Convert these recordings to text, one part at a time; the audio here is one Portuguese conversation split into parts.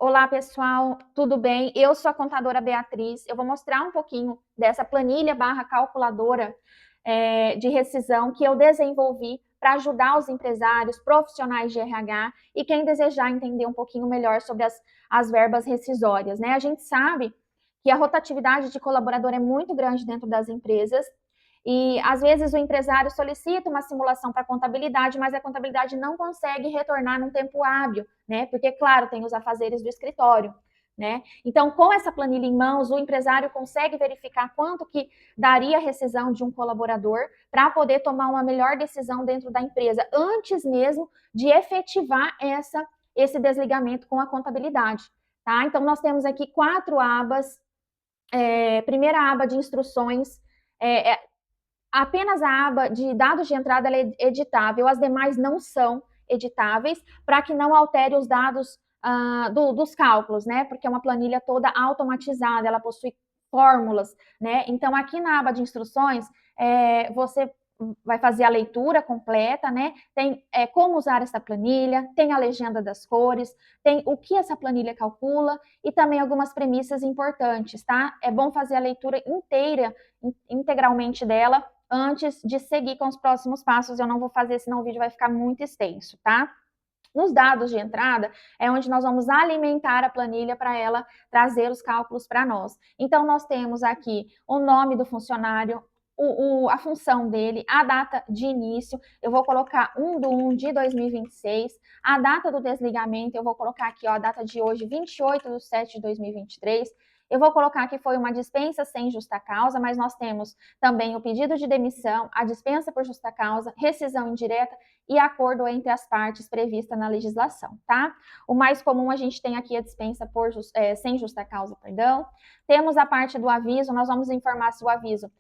Olá, pessoal, tudo bem? Eu sou a contadora Beatriz. Eu vou mostrar um pouquinho dessa planilha barra calculadora de rescisão que eu desenvolvi para ajudar os empresários, profissionais de RH e quem desejar entender um pouquinho melhor sobre as verbas rescisórias, né? A gente sabe que a rotatividade de colaborador é muito grande dentro das empresas e às vezes o empresário solicita uma simulação para contabilidade, mas a contabilidade não consegue retornar num tempo hábil, né? Porque, claro, tem os afazeres do escritório, né? Então, com essa planilha em mãos, o empresário consegue verificar quanto que daria a rescisão de um colaborador para poder tomar uma melhor decisão dentro da empresa, antes mesmo de efetivar esse desligamento com a contabilidade, tá? Então, nós temos aqui 4 abas. Primeira aba de instruções, apenas a aba de dados de entrada ela é editável, as demais não são editáveis, para que não altere os dados dos cálculos, né? Porque é uma planilha toda automatizada, ela possui fórmulas, né? Então, aqui na aba de instruções, você vai fazer a leitura completa, né? Tem como usar essa planilha, tem a legenda das cores, tem o que essa planilha calcula e também algumas premissas importantes, tá? É bom fazer a leitura integralmente dela antes de seguir com os próximos passos. Eu não vou fazer, senão o vídeo vai ficar muito extenso, tá? Nos dados de entrada é onde nós vamos alimentar a planilha para ela trazer os cálculos para nós. Então, nós temos aqui o nome do funcionário, a função dele, a data de início, eu vou colocar 1/1 de 2026, a data do desligamento, eu vou colocar aqui ó, a data de hoje, 28/7 de 2023, eu vou colocar que foi uma dispensa sem justa causa, mas nós temos também o pedido de demissão, a dispensa por justa causa, rescisão indireta e acordo entre as partes prevista na legislação, tá? O mais comum a gente tem aqui a dispensa sem justa causa, perdão. Temos a parte do aviso, nós vamos informar se o aviso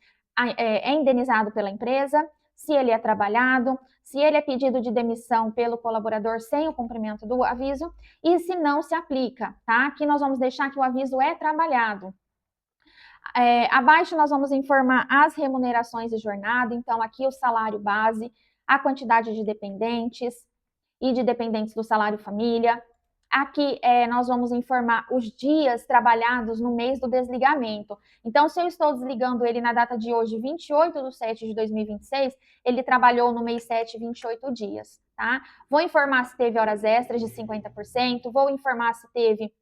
é indenizado pela empresa, se ele é trabalhado, se ele é pedido de demissão pelo colaborador sem o cumprimento do aviso e se não se aplica, tá? Aqui nós vamos deixar que o aviso é trabalhado. Abaixo nós vamos informar as remunerações de jornada, então aqui o salário base, a quantidade de dependentes e de dependentes do salário família. Aqui nós vamos informar os dias trabalhados no mês do desligamento. Então, se eu estou desligando ele na data de hoje, 28/7 de 2026, ele trabalhou no mês 7, 28 dias, tá? Vou informar se teve horas extras de 50%, vou informar se teve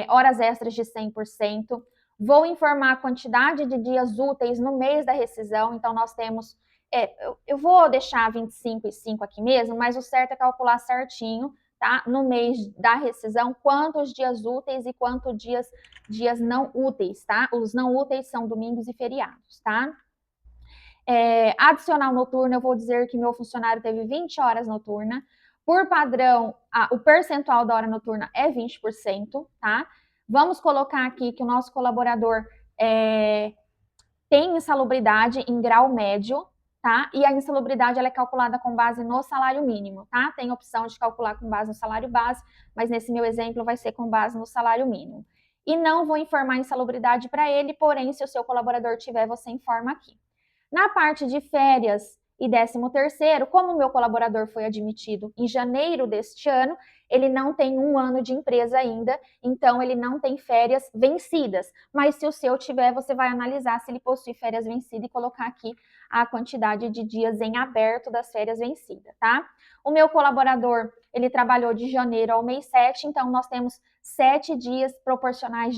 horas extras de 100%, vou informar a quantidade de dias úteis no mês da rescisão, então nós temos, eu vou deixar 25 e 5 aqui mesmo, mas o certo é calcular certinho, tá? No mês da rescisão, quantos dias úteis e quantos dias não úteis, tá? Os não úteis são domingos e feriados, tá? Adicional noturno, eu vou dizer que meu funcionário teve 20 horas noturna. Por padrão, o percentual da hora noturna é 20%, tá? Vamos colocar aqui que o nosso colaborador tem insalubridade em grau médio, tá? E a insalubridade ela é calculada com base no salário mínimo, tá? Tem opção de calcular com base no salário base, mas nesse meu exemplo vai ser com base no salário mínimo. E não vou informar insalubridade para ele, porém, se o seu colaborador tiver, você informa aqui. Na parte de férias e 13º, como o meu colaborador foi admitido em janeiro deste ano, ele não tem 1 ano de empresa ainda, então ele não tem férias vencidas. Mas se o seu tiver, você vai analisar se ele possui férias vencidas e colocar aqui a quantidade de dias em aberto das férias vencidas, tá? O meu colaborador, ele trabalhou de janeiro ao mês 7, então nós temos 7 meses, proporcionais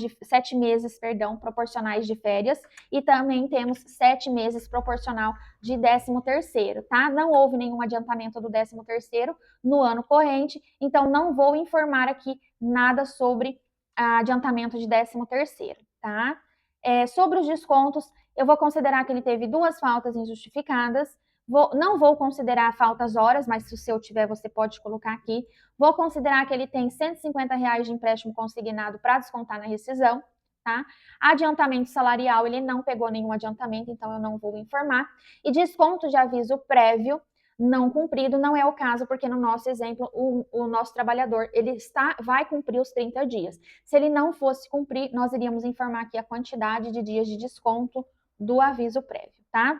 de férias e também temos 7 meses proporcional de 13º, tá? Não houve nenhum adiantamento do 13º no ano corrente, então não vou informar aqui nada sobre adiantamento de 13º, tá? Sobre os descontos, eu vou considerar que ele teve 2 faltas injustificadas, não vou considerar faltas horas, mas se o seu tiver, você pode colocar aqui. Vou considerar que ele tem R$ 150 de empréstimo consignado para descontar na rescisão, tá? Adiantamento salarial, ele não pegou nenhum adiantamento, então eu não vou informar. E desconto de aviso prévio não cumprido não é o caso, porque no nosso exemplo, o nosso trabalhador, ele vai cumprir os 30 dias. Se ele não fosse cumprir, nós iríamos informar aqui a quantidade de dias de desconto do aviso prévio, tá?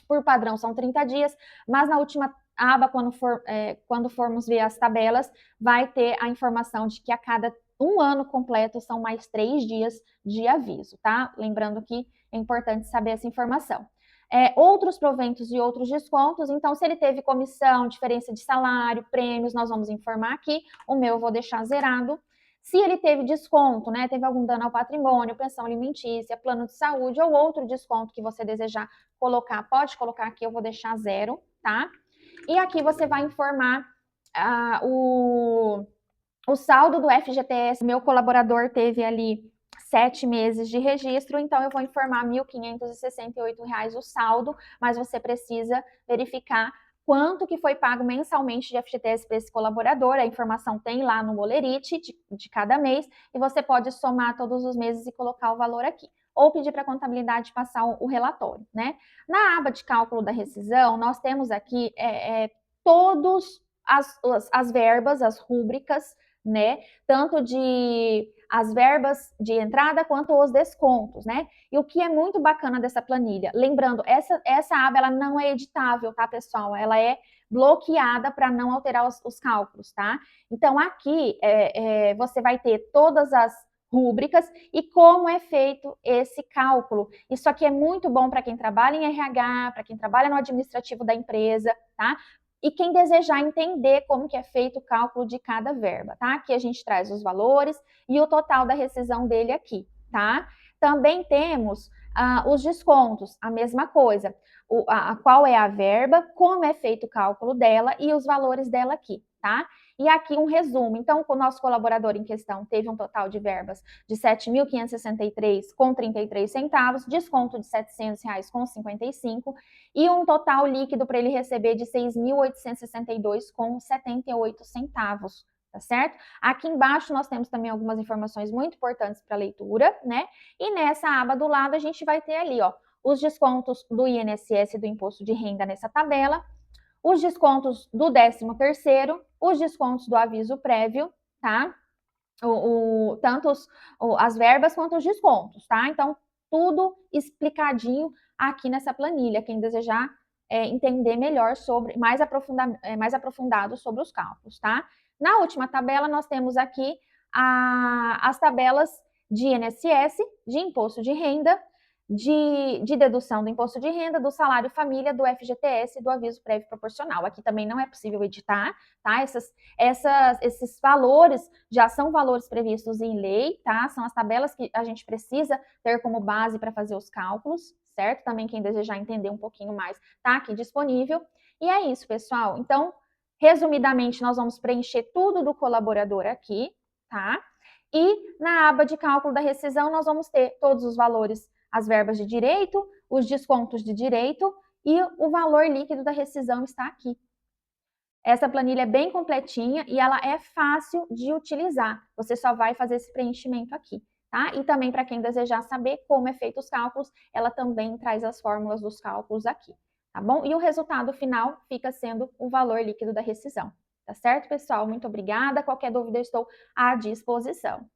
Por padrão são 30 dias, mas na última aba, quando formos ver as tabelas, vai ter a informação de que a cada um ano completo são mais 3 dias de aviso, tá? Lembrando que é importante saber essa informação. Outros proventos e outros descontos, então se ele teve comissão, diferença de salário, prêmios, nós vamos informar aqui, o meu eu vou deixar zerado. Se ele teve desconto, né, teve algum dano ao patrimônio, pensão alimentícia, plano de saúde ou outro desconto que você desejar colocar, pode colocar aqui, eu vou deixar zero, tá? E aqui você vai informar o saldo do FGTS. Meu colaborador teve ali 7 meses de registro, então eu vou informar R$ 1.568 o saldo, mas você precisa verificar quanto que foi pago mensalmente de FGTS para esse colaborador. A informação tem lá no Bolerite de cada mês, e você pode somar todos os meses e colocar o valor aqui. Ou pedir para a contabilidade passar o relatório, né? Na aba de cálculo da rescisão, nós temos aqui todas as verbas, as rúbricas, né? Tanto de as verbas de entrada quanto os descontos, né? E o que é muito bacana dessa planilha, lembrando, essa aba ela não é editável, tá, pessoal? Ela é bloqueada para não alterar os cálculos, tá? Então aqui você vai ter todas as rúbricas e como é feito esse cálculo. Isso aqui é muito bom para quem trabalha em RH, para quem trabalha no administrativo da empresa, tá? E quem desejar entender como que é feito o cálculo de cada verba, tá? Aqui a gente traz os valores e o total da rescisão dele aqui, tá? Também temos os descontos, a mesma coisa. Qual é a verba, como é feito o cálculo dela e os valores dela aqui, tá? E aqui um resumo. Então, o nosso colaborador em questão teve um total de verbas de R$ 7.563,33, desconto de R$ 700,55 e um total líquido para ele receber de R$ 6.862,78, tá certo? Aqui embaixo nós temos também algumas informações muito importantes para leitura, né? E nessa aba do lado a gente vai ter ali, ó, os descontos do INSS e do imposto de renda nessa tabela, os descontos do 13º, os descontos do aviso prévio, tá? Tanto as verbas quanto os descontos, tá? Então, tudo explicadinho aqui nessa planilha, quem desejar entender melhor sobre, mais aprofundado sobre os cálculos, tá? Na última tabela, nós temos aqui as tabelas de INSS, de imposto de renda, de dedução do imposto de renda, do salário família, do FGTS e do aviso prévio proporcional. Aqui também não é possível editar, tá? Esses valores já são valores previstos em lei, tá? São as tabelas que a gente precisa ter como base para fazer os cálculos, certo? Também quem desejar entender um pouquinho mais, tá aqui disponível. E é isso, pessoal. Então, resumidamente, nós vamos preencher tudo do colaborador aqui, tá? E na aba de cálculo da rescisão, nós vamos ter todos os valores, as verbas de direito, os descontos de direito e o valor líquido da rescisão está aqui. Essa planilha é bem completinha e ela é fácil de utilizar. Você só vai fazer esse preenchimento aqui, tá? E também para quem desejar saber como é feito os cálculos, ela também traz as fórmulas dos cálculos aqui, tá bom? E o resultado final fica sendo o valor líquido da rescisão, tá certo, pessoal? Muito obrigada. Qualquer dúvida, eu estou à disposição.